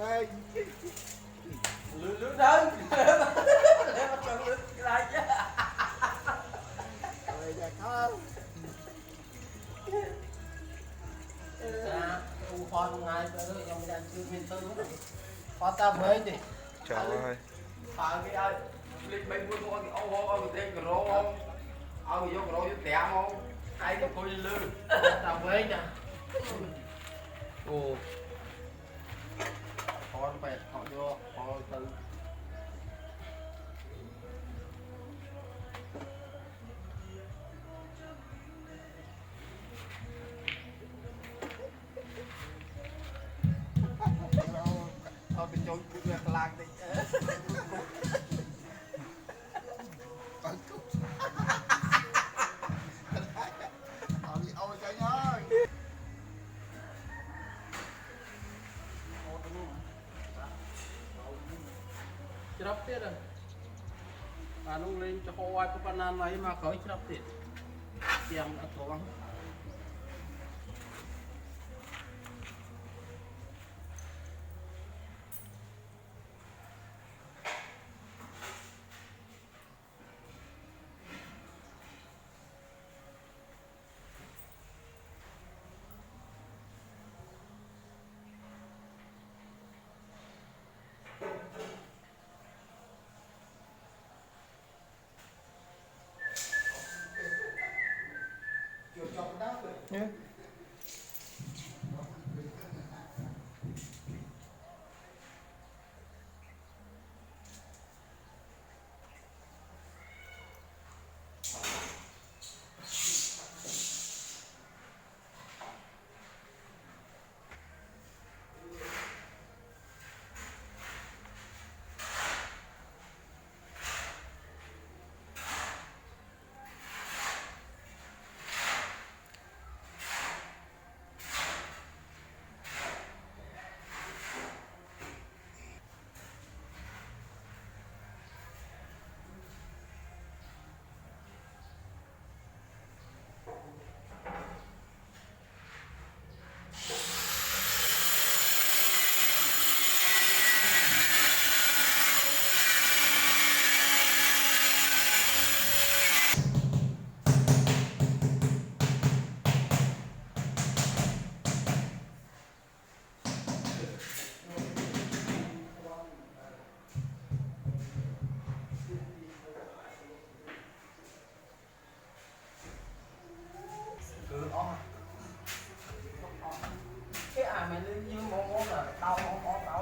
ơi lướt lướt đơn để mà cần lướt lại chứ rồi giờ có con ngày tới em đang chưa miên tư con ta với đi trời ơi phải cái ơi lịch mấy bữa con ông tên cái rô ông vô cái rô vô tém không ai cái coi lư ta với nha ồ con phải họ vô họ từ thôi cái trôi việc làm đi ôi trời ơi chắp tiết rồi anh lên cho họ ai có ban này mà khởi chắp tiết tiền đã thoáng chưa chọc đá rồi nhé cứ ó cái mày lên như món món là tao món món